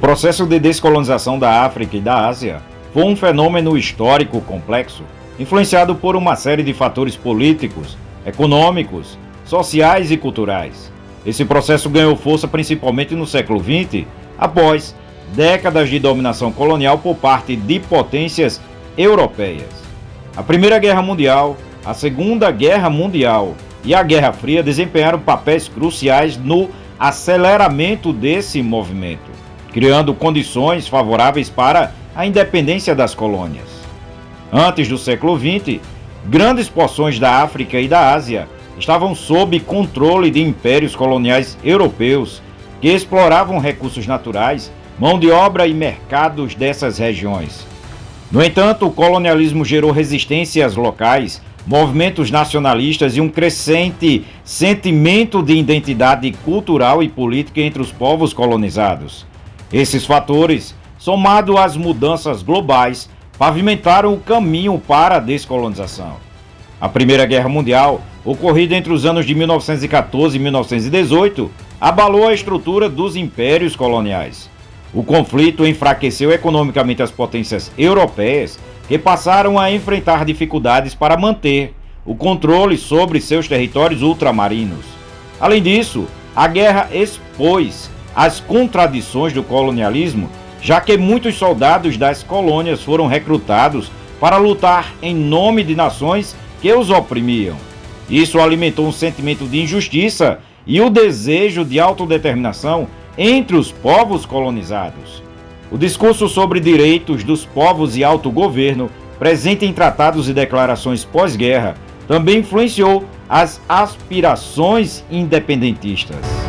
processo de descolonização da África e da Ásia foi um fenômeno histórico complexo, influenciado por uma série de fatores políticos, econômicos, sociais e culturais. Esse processo ganhou força principalmente no século XX, após décadas de dominação colonial por parte de potências europeias. A Primeira Guerra Mundial, a Segunda Guerra Mundial e a Guerra Fria desempenharam papéis cruciais no aceleramento desse movimento, criando condições favoráveis para a independência das colônias. Antes do século XX, grandes porções da África e da Ásia estavam sob controle de impérios coloniais europeus que exploravam recursos naturais, mão de obra e mercados dessas regiões. No entanto, o colonialismo gerou resistências locais, movimentos nacionalistas e um crescente sentimento de identidade cultural e política entre os povos colonizados. Esses fatores, somado às mudanças globais, pavimentaram o caminho para a descolonização. A Primeira Guerra Mundial, ocorrida entre os anos de 1914 e 1918, abalou a estrutura dos impérios coloniais. O conflito enfraqueceu economicamente as potências europeias, que passaram a enfrentar dificuldades para manter o controle sobre seus territórios ultramarinos. Além disso, a guerra expôs as contradições do colonialismo, já que muitos soldados das colônias foram recrutados para lutar em nome de nações que os oprimiam. Isso alimentou um sentimento de injustiça e o desejo de autodeterminação entre os povos colonizados. O discurso sobre direitos dos povos e autogoverno, presente em tratados e declarações pós-guerra, também influenciou as aspirações independentistas.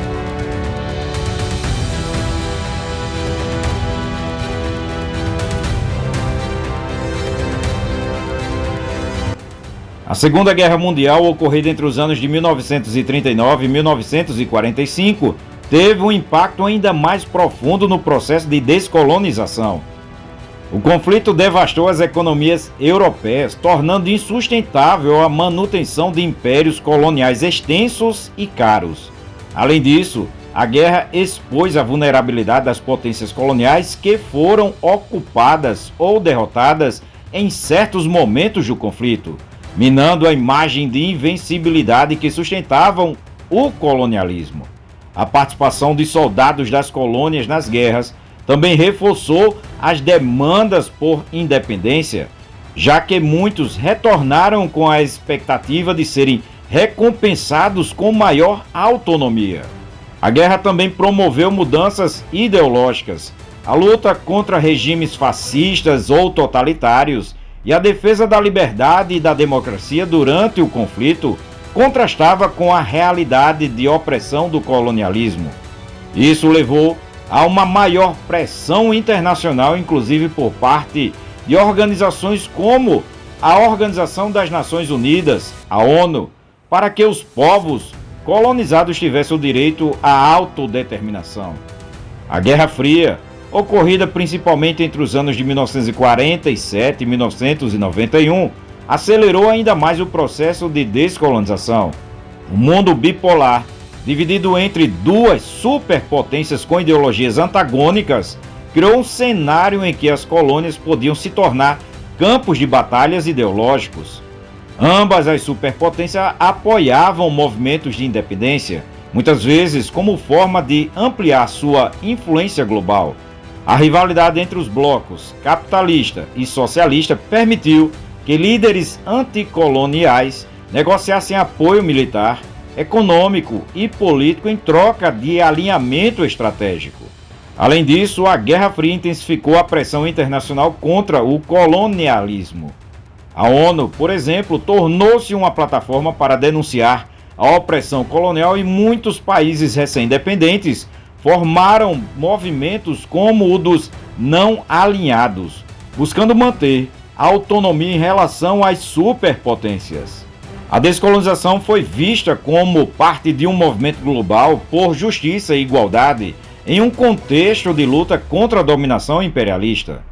A Segunda Guerra Mundial, ocorrida entre os anos de 1939 e 1945, teve um impacto ainda mais profundo no processo de descolonização. O conflito devastou as economias europeias, tornando insustentável a manutenção de impérios coloniais extensos e caros. Além disso, a guerra expôs a vulnerabilidade das potências coloniais que foram ocupadas ou derrotadas em certos momentos do conflito, minando a imagem de invencibilidade que sustentavam o colonialismo. A participação de soldados das colônias nas guerras também reforçou as demandas por independência, já que muitos retornaram com a expectativa de serem recompensados com maior autonomia. A guerra também promoveu mudanças ideológicas, a luta contra regimes fascistas ou totalitários e a defesa da liberdade e da democracia durante o conflito contrastava com a realidade de opressão do colonialismo. Isso levou a uma maior pressão internacional, inclusive por parte de organizações como a Organização das Nações Unidas, a ONU, para que os povos colonizados tivessem o direito à autodeterminação. A Guerra Fria, ocorrida principalmente entre os anos de 1947 e 1991, acelerou ainda mais o processo de descolonização. O mundo bipolar, dividido entre duas superpotências com ideologias antagônicas, criou um cenário em que as colônias podiam se tornar campos de batalhas ideológicos. Ambas as superpotências apoiavam movimentos de independência, muitas vezes como forma de ampliar sua influência global. A rivalidade entre os blocos capitalista e socialista permitiu que líderes anticoloniais negociassem apoio militar, econômico e político em troca de alinhamento estratégico. Além disso, a Guerra Fria intensificou a pressão internacional contra o colonialismo. A ONU, por exemplo, tornou-se uma plataforma para denunciar a opressão colonial e muitos países recém-independentes formaram movimentos como o dos não alinhados, buscando manter a autonomia em relação às superpotências. A descolonização foi vista como parte de um movimento global por justiça e igualdade em um contexto de luta contra a dominação imperialista.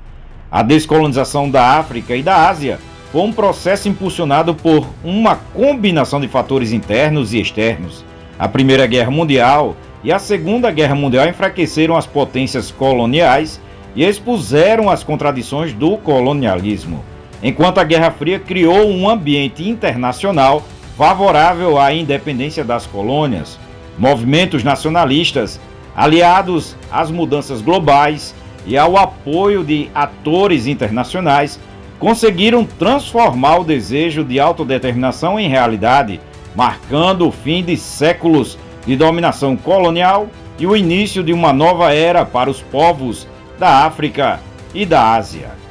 A descolonização da África e da Ásia foi um processo impulsionado por uma combinação de fatores internos e externos. A Primeira Guerra Mundial e a Segunda Guerra Mundial enfraqueceram as potências coloniais e expuseram as contradições do colonialismo, enquanto a Guerra Fria criou um ambiente internacional favorável à independência das colônias. Movimentos nacionalistas, aliados às mudanças globais e ao apoio de atores internacionais, conseguiram transformar o desejo de autodeterminação em realidade, marcando o fim de séculos de dominação colonial e o início de uma nova era para os povos da África e da Ásia.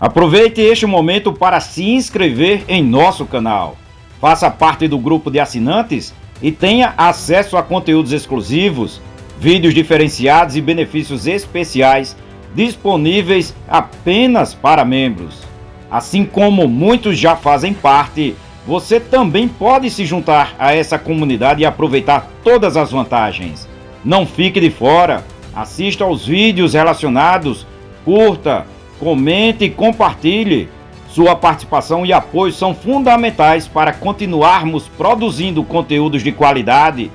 Aproveite este momento para se inscrever em nosso canal. Faça parte do grupo de assinantes e tenha acesso a conteúdos exclusivos, vídeos diferenciados e benefícios especiais disponíveis apenas para membros. Assim como muitos já fazem parte, você também pode se juntar a essa comunidade e aproveitar todas as vantagens. Não fique de fora, assista aos vídeos relacionados, curta, comente e compartilhe. Sua participação e apoio são fundamentais para continuarmos produzindo conteúdos de qualidade